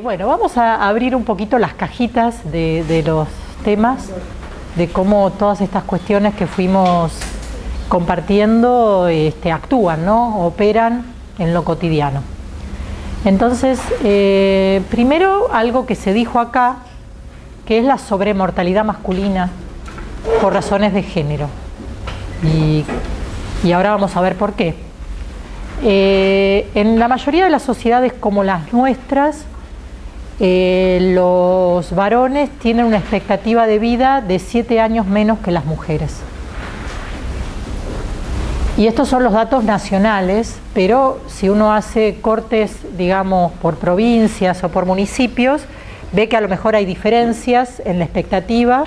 Bueno, vamos a abrir un poquito las cajitas de los temas, de cómo todas estas cuestiones que fuimos compartiendo actúan, ¿no? Operan en lo cotidiano. Entonces, primero algo que se dijo acá, que es la sobremortalidad masculina por razones de género. Y ahora vamos a ver por qué. En la mayoría de las sociedades como las nuestras, los varones tienen una expectativa de vida de 7 años menos que las mujeres. Y estos son los datos nacionales, pero si uno hace cortes, digamos, por provincias o por municipios, ve que a lo mejor hay diferencias en la expectativa,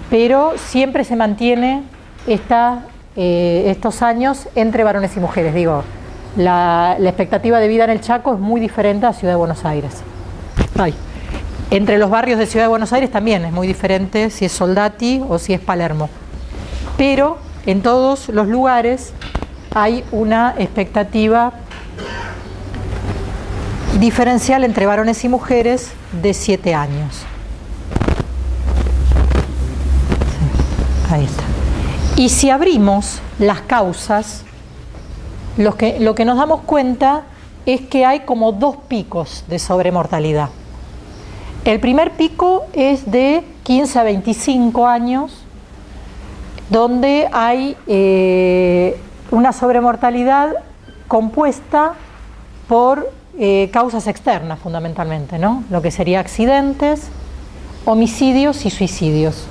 pero siempre se mantiene estos años entre varones y mujeres. Digo, la expectativa de vida en el Chaco es muy diferente a Ciudad de Buenos Aires. Entre los barrios de Ciudad de Buenos Aires también es muy diferente si es Soldati o si es Palermo. Pero en todos los lugares hay una expectativa diferencial entre varones y mujeres de 7 años. Ahí está. Y si abrimos las causas, lo que nos damos cuenta es que hay como 2 picos de sobremortalidad. El primer pico es de 15 a 25 años, donde hay una sobremortalidad compuesta por causas externas fundamentalmente, ¿no? Lo que sería accidentes, homicidios y suicidios.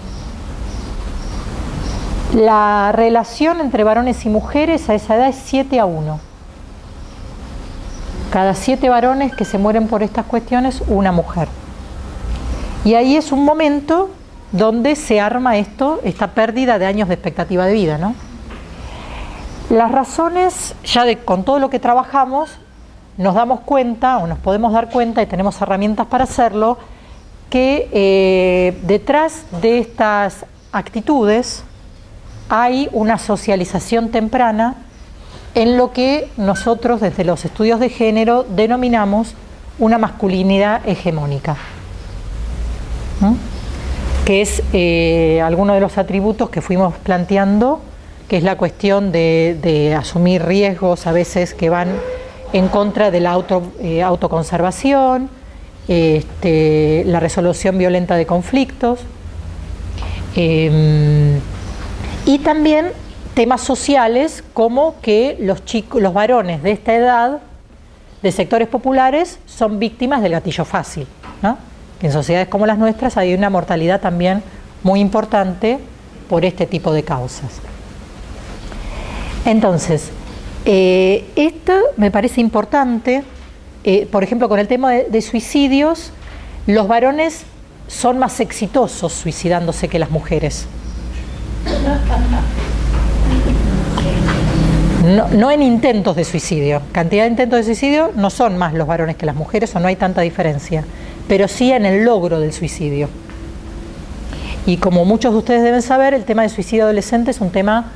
La relación entre varones y mujeres a esa edad es 7-1. Cada 7 varones que se mueren por estas cuestiones, una mujer. Y ahí es un momento donde se arma esta pérdida de años de expectativa de vida, ¿no? Las razones, con todo lo que trabajamos, nos damos cuenta, o nos podemos dar cuenta, y tenemos herramientas para hacerlo, que detrás de estas actitudes hay una socialización temprana en lo que nosotros desde los estudios de género denominamos una masculinidad hegemónica, que es alguno de los atributos que fuimos planteando, que es la cuestión de asumir riesgos a veces que van en contra de la autoconservación, la resolución violenta de conflictos, y también temas sociales como que los varones de esta edad, de sectores populares, son víctimas del gatillo fácil, ¿no? Que en sociedades como las nuestras hay una mortalidad también muy importante por este tipo de causas. Entonces, esto me parece importante, por ejemplo, con el tema de suicidios, los varones son más exitosos suicidándose que las mujeres. No en intentos de suicidio, cantidad de intentos de suicidio no son más los varones que las mujeres, o no hay tanta diferencia, pero sí en el logro del suicidio. Y como muchos de ustedes deben saber, el tema del suicidio adolescente es un tema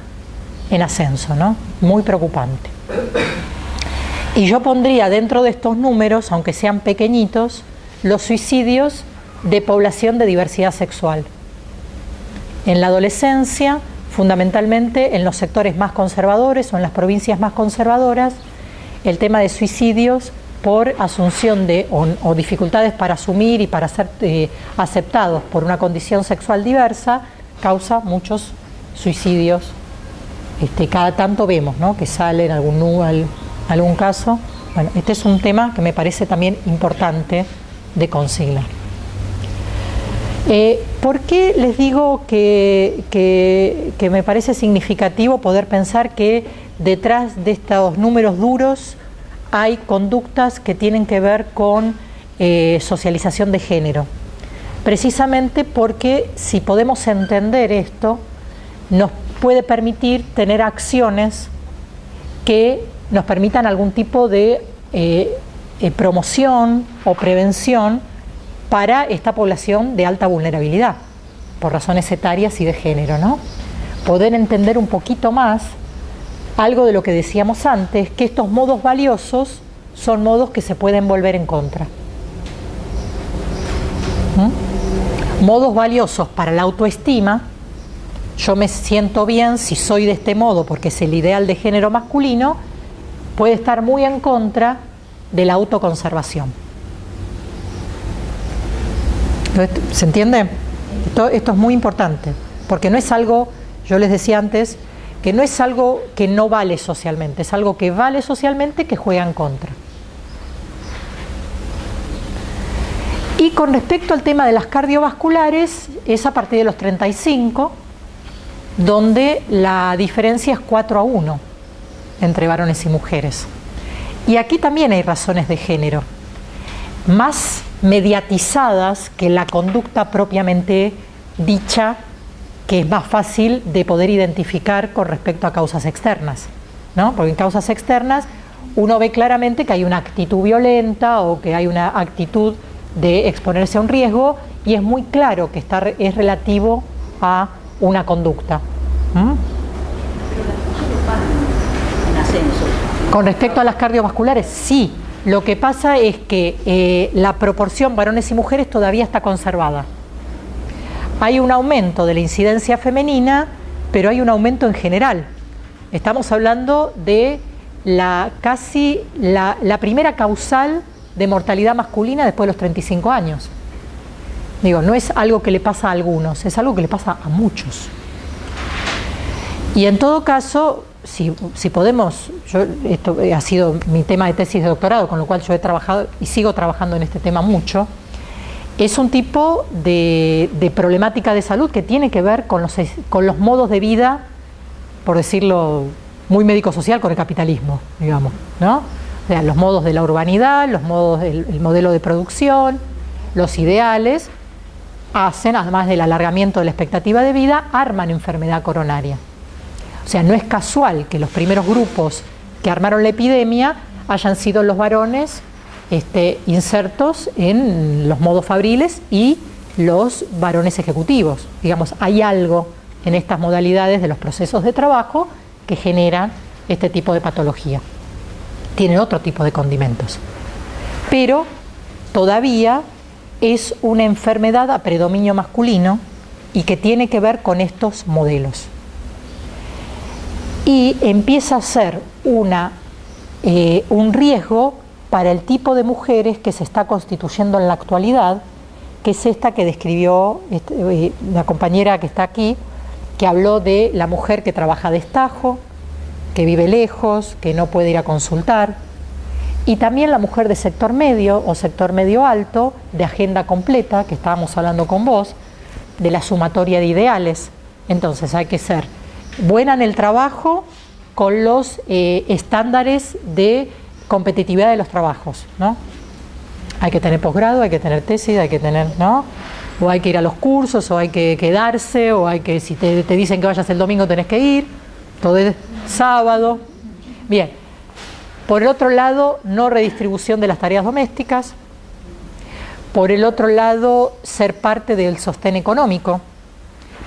en ascenso, ¿no? Muy preocupante. Y yo pondría dentro de estos números, aunque sean pequeñitos, los suicidios de población de diversidad sexual. En la adolescencia, fundamentalmente en los sectores más conservadores o en las provincias más conservadoras, el tema de suicidios por asunción o dificultades para asumir y para ser aceptados por una condición sexual diversa, causa muchos suicidios. Cada tanto vemos, ¿no?, que sale en algún caso. Bueno, este es un tema que me parece también importante de consignar. ¿Por qué les digo que me parece significativo poder pensar que detrás de estos números duros hay conductas que tienen que ver con socialización de género? Precisamente porque si podemos entender esto, nos puede permitir tener acciones que nos permitan algún tipo de promoción o prevención para esta población de alta vulnerabilidad, por razones etarias y de género, ¿no? Poder entender un poquito más algo de lo que decíamos antes, que estos modos valiosos son modos que se pueden volver en contra. Modos valiosos para la autoestima: yo me siento bien si soy de este modo porque es el ideal de género masculino, puede estar muy en contra de la autoconservación. ¿Se entiende? Esto es muy importante, porque no es algo, yo les decía antes, que no es algo que no vale socialmente, es algo que vale socialmente, que juega en contra. Y con respecto al tema de las cardiovasculares, es a partir de los 35, donde la diferencia es 4-1 entre varones y mujeres. Y aquí también hay razones de género, más mediatizadas que la conducta propiamente dicha, que es más fácil de poder identificar con respecto a causas externas, ¿no? Porque en causas externas uno ve claramente que hay una actitud violenta o que hay una actitud de exponerse a un riesgo, y es muy claro que es relativo a una conducta. Con respecto a las cardiovasculares, sí. Lo que pasa es que la proporción varones y mujeres todavía está conservada. Hay un aumento de la incidencia femenina, pero hay un aumento en general. Estamos hablando de la primera causal de mortalidad masculina después de los 35 años. Digo, no es algo que le pasa a algunos, es algo que le pasa a muchos. Y en todo caso, si podemos, esto ha sido mi tema de tesis de doctorado, con lo cual yo he trabajado y sigo trabajando en este tema mucho, es un tipo de problemática de salud que tiene que ver con los modos de vida, por decirlo muy médico-social, con el capitalismo, digamos, ¿no? O sea, los modos de la urbanidad, los modos el modelo de producción, los ideales, hacen, además del alargamiento de la expectativa de vida, arman enfermedad coronaria. O sea, no es casual que los primeros grupos que armaron la epidemia hayan sido los varones insertos en los modos fabriles y los varones ejecutivos. Digamos, hay algo en estas modalidades de los procesos de trabajo que generan este tipo de patología. Tienen otro tipo de condimentos. Pero todavía es una enfermedad a predominio masculino y que tiene que ver con estos modelos. Y empieza a ser un riesgo para el tipo de mujeres que se está constituyendo en la actualidad, que es esta que describió la compañera que está aquí, que habló de la mujer que trabaja a destajo, que vive lejos, que no puede ir a consultar, y también la mujer de sector medio o sector medio alto, de agenda completa, que estábamos hablando con vos, de la sumatoria de ideales. Entonces hay que ser buena en el trabajo con los estándares de competitividad de los trabajos, ¿no? Hay que tener posgrado, hay que tener tesis, hay que tener, ¿no? O hay que ir a los cursos, o hay que quedarse, o hay que, si te dicen que vayas el domingo tenés que ir, todo es sábado. Bien, por el otro lado, no redistribución de las tareas domésticas. Por el otro lado, ser parte del sostén económico,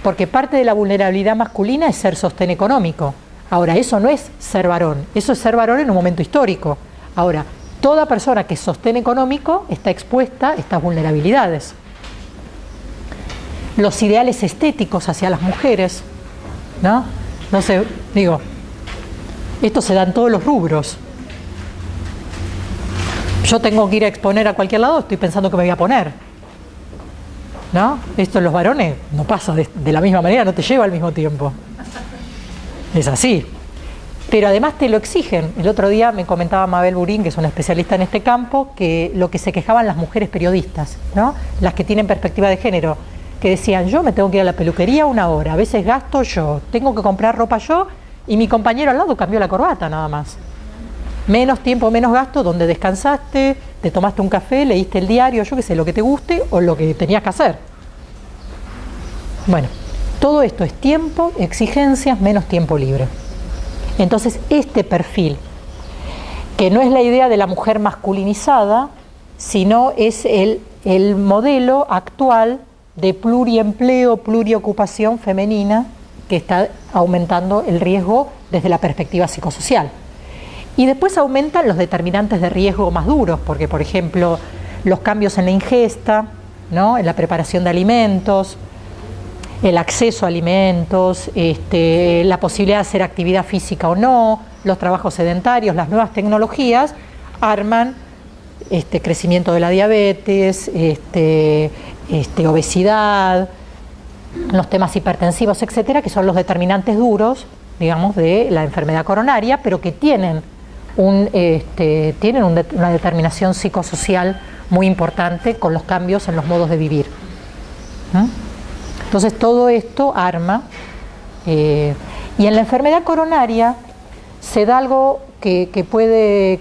porque parte de la vulnerabilidad masculina es ser sostén económico. Ahora, eso no es ser varón, eso es ser varón en un momento histórico. Ahora, toda persona que es sostén económico está expuesta a estas vulnerabilidades. Los ideales estéticos hacia las mujeres, ¿no? No sé, digo, esto se da en todos los rubros. Yo tengo que ir a exponer a cualquier lado, estoy pensando que me voy a poner, ¿no? Esto en los varones no pasa de la misma manera, no te lleva al mismo tiempo. Es así. Pero además te lo exigen. El otro día me comentaba Mabel Burín, que es una especialista en este campo, que lo que se quejaban las mujeres periodistas, ¿no? Las que tienen perspectiva de género, que decían, yo me tengo que ir a la peluquería 1 hora, a veces gasto yo, tengo que comprar ropa yo, y mi compañero al lado cambió la corbata nada más. Menos tiempo, menos gasto, donde descansaste, te tomaste un café, leíste el diario, yo qué sé, lo que te guste o lo que tenías que hacer. Bueno, todo esto es tiempo, exigencias, menos tiempo libre. Entonces, este perfil, que no es la idea de la mujer masculinizada, sino es el modelo actual de pluriempleo, pluriocupación femenina, que está aumentando el riesgo desde la perspectiva psicosocial. Y después aumentan los determinantes de riesgo más duros, porque, por ejemplo, los cambios en la ingesta, ¿no? En la preparación de alimentos, el acceso a alimentos, la posibilidad de hacer actividad física o no, los trabajos sedentarios, las nuevas tecnologías arman crecimiento de la diabetes, obesidad, los temas hipertensivos, etcétera, que son los determinantes duros, digamos, de la enfermedad coronaria, pero que tienen una determinación psicosocial muy importante con los cambios en los modos de vivir. Entonces todo esto arma, y en la enfermedad coronaria se da algo que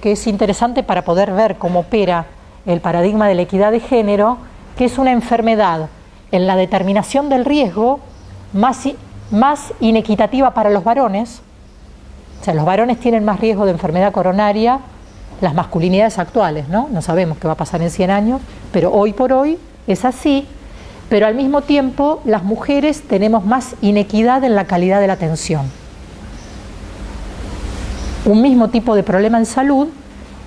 es interesante para poder ver cómo opera el paradigma de la equidad de género, que es una enfermedad en la determinación del riesgo más inequitativa para los varones. O sea, los varones tienen más riesgo de enfermedad coronaria, las masculinidades actuales, ¿no? No sabemos qué va a pasar en 100 años, pero hoy por hoy es así, pero al mismo tiempo las mujeres tenemos más inequidad en la calidad de la atención. Un mismo tipo de problema en salud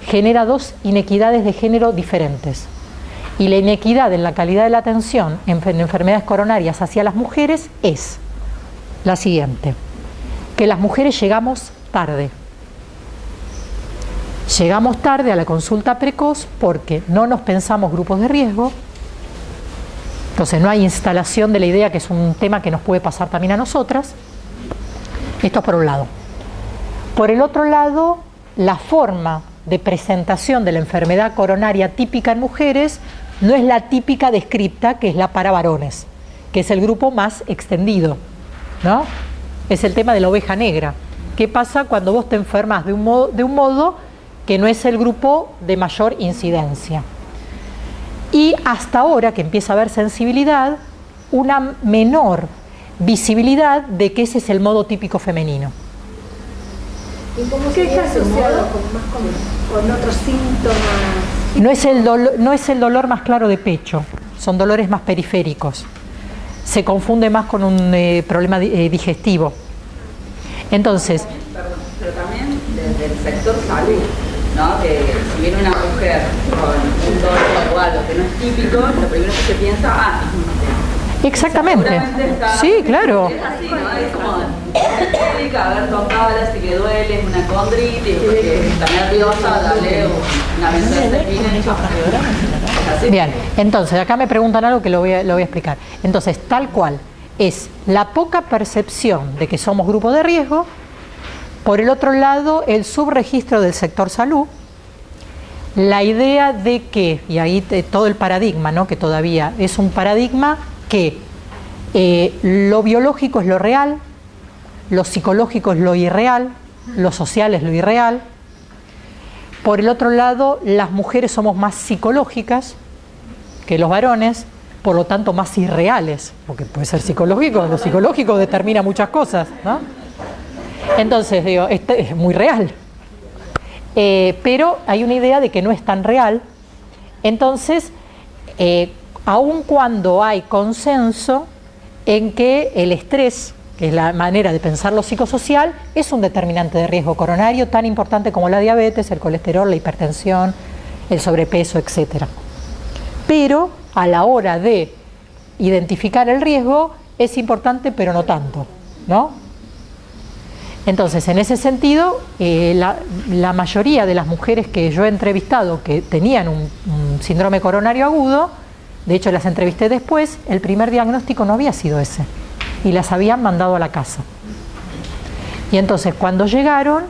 genera dos inequidades de género diferentes. Y la inequidad en la calidad de la atención en enfermedades coronarias hacia las mujeres es la siguiente: que las mujeres llegamos tarde. Llegamos tarde a la consulta precoz porque no nos pensamos grupos de riesgo. Entonces no hay instalación de la idea que es un tema que nos puede pasar también a nosotras. Esto es por un lado. Por el otro lado, la forma de presentación de la enfermedad coronaria típica en mujeres no es la típica descripta, que es la para varones, que es el grupo más extendido, ¿no? Es el tema de la oveja negra. ¿Qué pasa cuando vos te enfermas de un modo que no es el grupo de mayor incidencia? Y hasta ahora, que empieza a haber sensibilidad, una menor visibilidad de que ese es el modo típico femenino. ¿Y cómo se está asociado con otros síntomas? No es el dolor más claro de pecho, son dolores más periféricos. Se confunde más con un problema digestivo. Entonces... Pero también desde el sector salud, ¿no? Que si viene una mujer con un dolor o algo que no es típico, lo primero que se piensa, es un tema. Exactamente. Sí, claro. Es así, ¿no? Es como explica, a ver, tocadas y que duele, es una condritis, porque está nerviosa, dale una benzodiazepina. Bien, entonces acá me preguntan algo que lo voy a explicar. Entonces, tal cual, es la poca percepción de que somos grupo de riesgo. Por el otro lado, el subregistro del sector salud, la idea de que, y ahí todo el paradigma, ¿no? Que todavía es un paradigma que lo biológico es lo real, lo psicológico es lo irreal, lo social es lo irreal. Por el otro lado, las mujeres somos más psicológicas que los varones, por lo tanto más irreales, porque puede ser psicológico, lo psicológico determina muchas cosas, ¿no? Entonces, digo, es muy real, pero hay una idea de que no es tan real. Entonces, aun cuando hay consenso en que el estrés, que es la manera de pensar lo psicosocial, es un determinante de riesgo coronario tan importante como la diabetes, el colesterol, la hipertensión, el sobrepeso, etc. Pero a la hora de identificar el riesgo es importante, pero no tanto, ¿no? Entonces, en ese sentido, la mayoría de las mujeres que yo he entrevistado que tenían un síndrome coronario agudo, de hecho las entrevisté después, el primer diagnóstico no había sido ese y las habían mandado a la casa. Y entonces cuando llegaron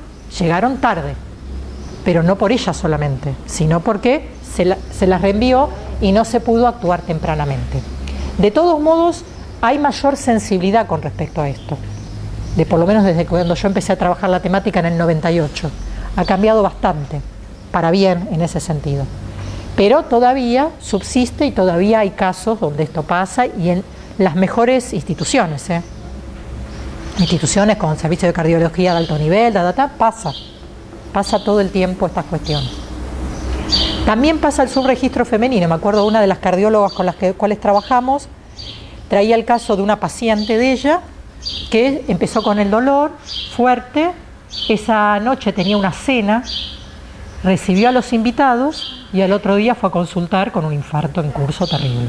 tarde, pero no por ellas solamente, sino porque se las reenvió y no se pudo actuar tempranamente. De todos modos, hay mayor sensibilidad con respecto a esto. Por lo menos desde cuando yo empecé a trabajar la temática en el 98. Ha cambiado bastante, para bien en ese sentido. Pero todavía subsiste y todavía hay casos donde esto pasa, y en las mejores instituciones, instituciones con servicio de cardiología de alto nivel, pasa todo el tiempo estas cuestiones. También pasa el subregistro femenino. Me acuerdo una de las cardiólogas con las cuales trabajamos, traía el caso de una paciente de ella que empezó con el dolor fuerte, esa noche tenía una cena, recibió a los invitados y al otro día fue a consultar con un infarto en curso terrible.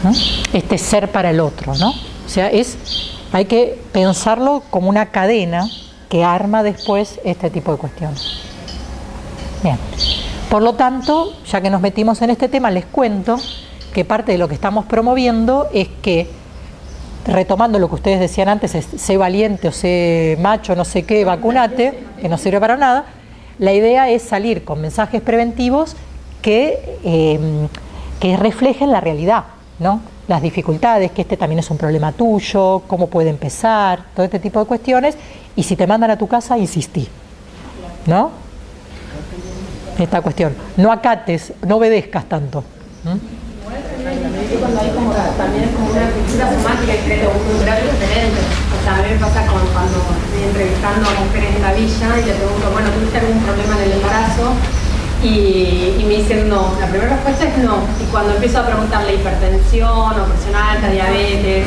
¿no? Este ser para el otro, ¿no? O sea, hay que pensarlo como una cadena que arma después este tipo de cuestiones. Bien. Por lo tanto, ya que nos metimos en este tema, les cuento que parte de lo que estamos promoviendo es que, retomando lo que ustedes decían antes, sé valiente o sé macho, no sé qué, vacunate, que no sirve para nada, la idea es salir con mensajes preventivos que reflejen la realidad, ¿no? Las dificultades, que este también es un problema tuyo, cómo puede empezar, todo este tipo de cuestiones, y si te mandan a tu casa, insistí, ¿no? Esta cuestión, no acates, no obedezcas tanto. Cuando hay como, también es como una cultura somática diferente o cultural diferente. O sea, a mí me pasa cuando estoy entrevistando a mujeres en la villa y le pregunto, bueno, ¿tuviste algún problema en el embarazo? Y me dicen no. La primera respuesta es no. Y cuando empiezo a preguntarle hipertensión o presión alta, diabetes,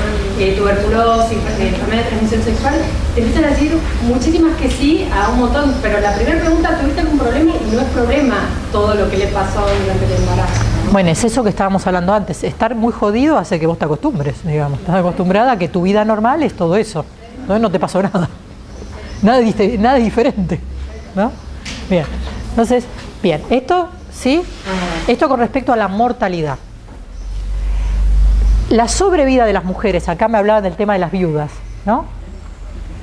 tuberculosis, enfermedad de transmisión sexual, te empiezan a decir muchísimas que sí a un montón. Pero la primera pregunta, ¿tuviste algún problema? Y no es problema todo lo que le pasó durante el embarazo. Bueno, es eso que estábamos hablando antes. Estar muy jodido hace que vos te acostumbres, digamos. Estás acostumbrada a que tu vida normal es todo eso. Entonces no te pasó nada. Nada diferente, ¿no? Bien. Entonces, bien, esto, ¿sí? Esto con respecto a la mortalidad. La sobrevida de las mujeres, acá me hablaban del tema de las viudas, ¿no?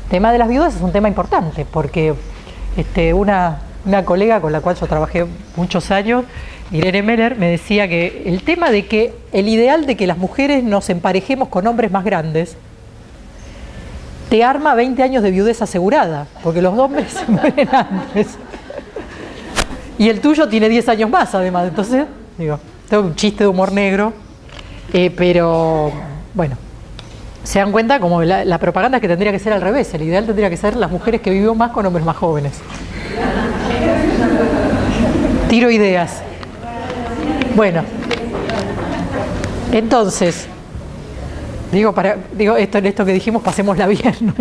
El tema de las viudas es un tema importante, porque una colega con la cual yo trabajé muchos años, Irene Meller, me decía que el tema de que el ideal de que las mujeres nos emparejemos con hombres más grandes te arma 20 años de viudez asegurada, porque los hombres se mueren antes. Y el tuyo tiene 10 años más, además. Entonces, digo, esto es un chiste de humor negro, pero bueno, se dan cuenta como la propaganda que tendría que ser al revés. El ideal tendría que ser las mujeres que vivimos más con hombres más jóvenes. Tiro ideas. Bueno, entonces, esto que dijimos, pasémosla bien, ¿no?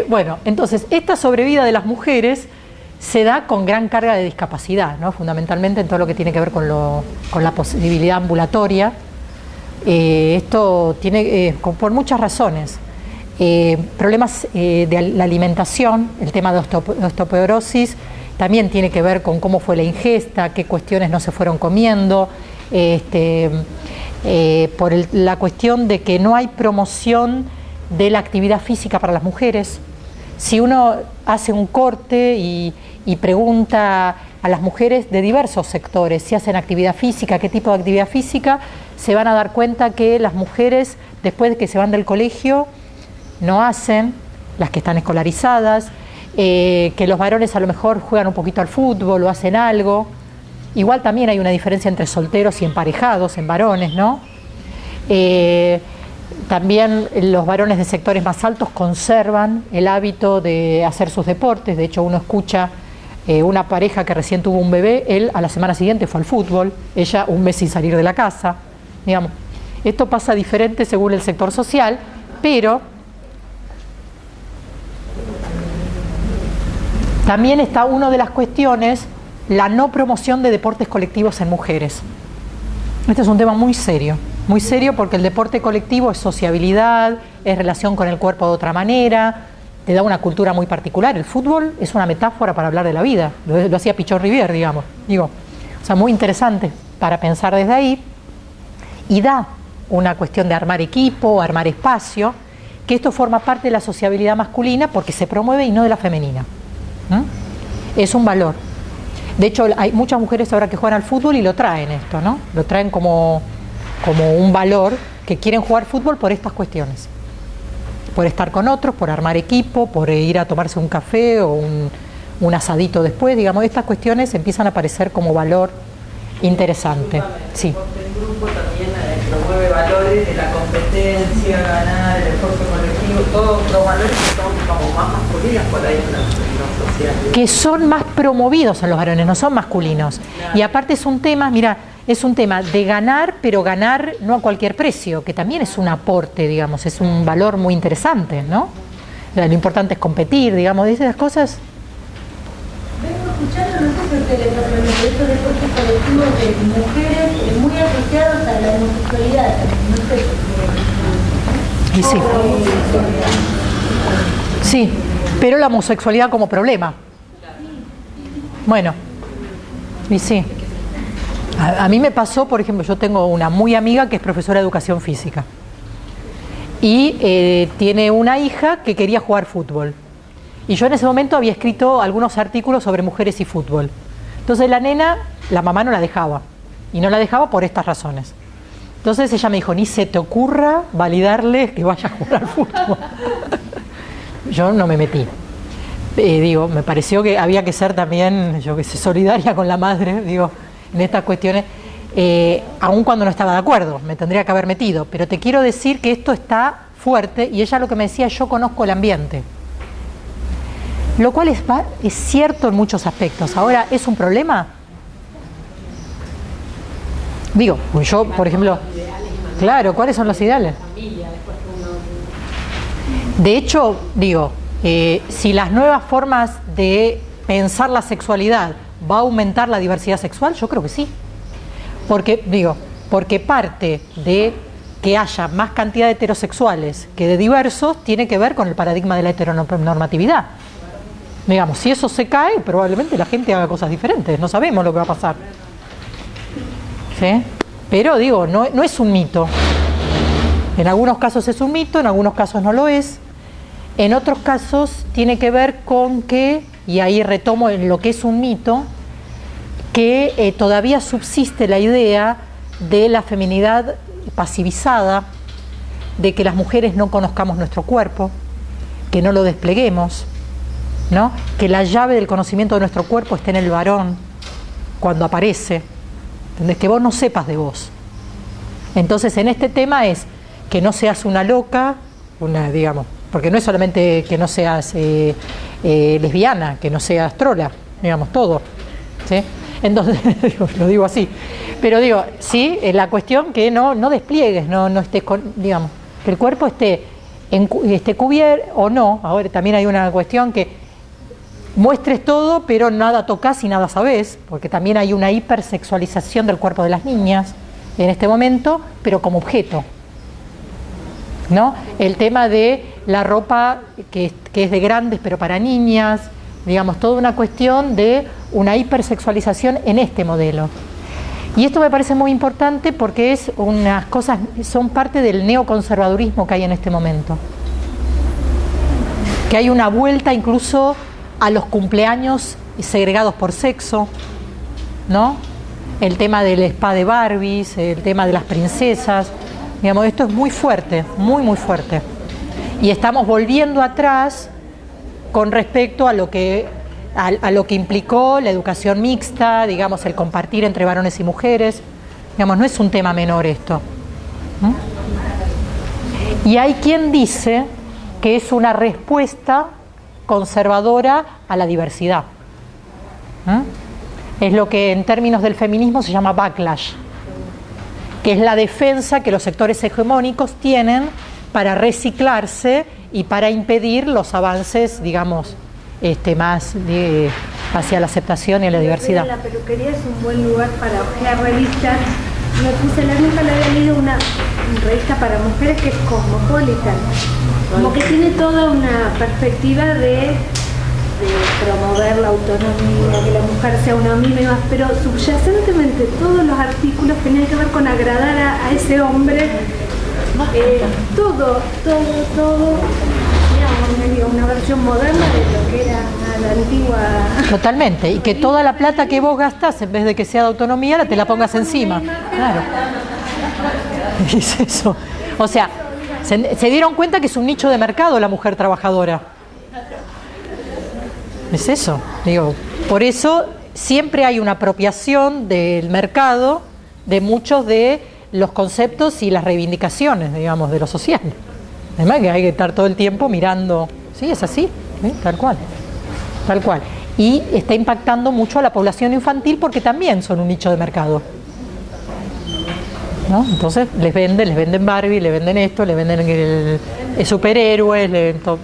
Bueno, entonces, esta sobrevida de las mujeres se da con gran carga de discapacidad, ¿no? Fundamentalmente en todo lo que tiene que ver con la posibilidad ambulatoria. Esto tiene, por muchas razones, problemas de la alimentación, el tema de osteoporosis, también tiene que ver con cómo fue la ingesta, qué cuestiones no se fueron comiendo, por la cuestión de que no hay promoción de la actividad física para las mujeres. Si uno hace un corte y pregunta a las mujeres de diversos sectores si hacen actividad física, qué tipo de actividad física, se van a dar cuenta que las mujeres, después de que se van del colegio, no hacen, las que están escolarizadas, que los varones a lo mejor juegan un poquito al fútbol o hacen algo. Igual también hay una diferencia entre solteros y emparejados en varones, ¿no? También los varones de sectores más altos conservan el hábito de hacer sus deportes. De hecho, uno escucha una pareja que recién tuvo un bebé, él a la semana siguiente fue al fútbol, ella un mes sin salir de la casa. Digamos, esto pasa diferente según el sector social, pero también está una de las cuestiones, la no promoción de deportes colectivos en mujeres. Este es un tema muy serio porque el deporte colectivo es sociabilidad, es relación con el cuerpo de otra manera, te da una cultura muy particular. El fútbol es una metáfora para hablar de la vida, lo hacía Pichot Rivière, digamos. O sea, muy interesante para pensar desde ahí, y da una cuestión de armar equipo, armar espacio, que esto forma parte de la sociabilidad masculina porque se promueve y no de la femenina. Es un valor. De hecho, hay muchas mujeres ahora que juegan al fútbol y lo traen esto, ¿no? Lo traen como un valor, que quieren jugar fútbol por estas cuestiones. Por estar con otros, por armar equipo, por ir a tomarse un café o un asadito después, digamos, estas cuestiones empiezan a aparecer como valor interesante. Sí. El grupo también promueve valores de la competencia, ganar, el esfuerzo colectivo, todos los valores que son como más masculinos por ahí en la sociedad. Que son más promovidos en los varones, no son masculinos. Claro. Y aparte es un tema, mira, es un tema de ganar, pero ganar no a cualquier precio, que también es un aporte, digamos, es un valor muy interesante, ¿no? O sea, lo importante es competir, digamos, de esas cosas. Vengo escuchando, no sé Eso de coches colectivos de mujeres muy asociados a la homosexualidad. No sé. Y sí. Sí, pero la homosexualidad como problema. Bueno, y sí. A mí me pasó, por ejemplo, yo tengo una muy amiga que es profesora de educación física y tiene una hija que quería jugar fútbol. Y yo en ese momento había escrito algunos artículos sobre mujeres y fútbol. Entonces la nena, la mamá no la dejaba, y no la dejaba por estas razones. Entonces ella me dijo, ni se te ocurra validarle que vaya a jugar fútbol. Yo no me metí. Digo, me pareció que había que ser también, yo que sé, solidaria con la madre, digo, en estas cuestiones, aun cuando no estaba de acuerdo, me tendría que haber metido. Pero te quiero decir que esto está fuerte, y ella lo que me decía, yo conozco el ambiente. Lo cual es cierto en muchos aspectos. Ahora, ¿es un problema? Digo, yo, por ejemplo, claro, ¿cuáles son los ideales? De hecho, digo, si las nuevas formas de pensar la sexualidad va a aumentar la diversidad sexual, yo creo que sí. Porque parte de que haya más cantidad de heterosexuales que de diversos tiene que ver con el paradigma de la heteronormatividad. Digamos, si eso se cae, probablemente la gente haga cosas diferentes, no sabemos lo que va a pasar. ¿Sí? Pero digo, no es un mito. En algunos casos es un mito, en algunos casos no lo es. En otros casos tiene que ver con que, y ahí retomo en lo que es un mito, que todavía subsiste la idea de la feminidad pasivizada, de que las mujeres no conozcamos nuestro cuerpo, que no lo despleguemos, ¿no? Que la llave del conocimiento de nuestro cuerpo esté en el varón cuando aparece, ¿entendés? Que vos no sepas de vos. Entonces en este tema es que no seas una loca, digamos, porque no es solamente que no seas lesbiana, que no seas trola, digamos, todo, ¿sí? Entonces, lo digo así, pero digo, sí, la cuestión que no despliegues, no estés digamos, que el cuerpo esté cubierto o no. Ahora también hay una cuestión que muestres todo, pero nada tocas y nada sabés, porque también hay una hipersexualización del cuerpo de las niñas en este momento, pero como objeto, ¿no? El tema de la ropa que es de grandes, pero para niñas, digamos, toda una cuestión de una hipersexualización en este modelo. Y esto me parece muy importante porque es unas cosas, son parte del neoconservadurismo que hay en este momento. Que hay una vuelta incluso a los cumpleaños segregados por sexo, ¿no? El tema del spa de Barbies, el tema de las princesas, digamos, esto es muy fuerte, muy, muy fuerte. Y estamos volviendo atrás con respecto a lo que implicó la educación mixta, digamos, el compartir entre varones y mujeres. Digamos, no es un tema menor esto. Y hay quien dice que es una respuesta conservadora a la diversidad. Es lo que en términos del feminismo se llama backlash, que es la defensa que los sectores hegemónicos tienen para reciclarse y para impedir los avances, digamos, más hacia la aceptación y la diversidad. La peluquería es un buen lugar para ojear revistas. Me puse, nunca le había leído una revista para mujeres que es Cosmopolitan, como que tiene toda una perspectiva de promover la autonomía, que la mujer sea una misma y más, pero subyacentemente todos los artículos tenían que ver con agradar a ese hombre, todo, digamos, una versión moderna de lo que era la antigua. Totalmente, y que toda la plata que vos gastás, en vez de que sea de autonomía, te la pongas encima. Claro. Es eso. O sea, se dieron cuenta que es un nicho de mercado la mujer trabajadora. Es eso, digo. Por eso siempre hay una apropiación del mercado de muchos de los conceptos y las reivindicaciones, digamos, de lo social. Además que hay que estar todo el tiempo mirando, sí, es así, ¿sí? Tal cual. Y está impactando mucho a la población infantil porque también son un nicho de mercado, ¿no? Entonces les venden Barbie, le venden esto, le venden el superhéroes, le venden todo.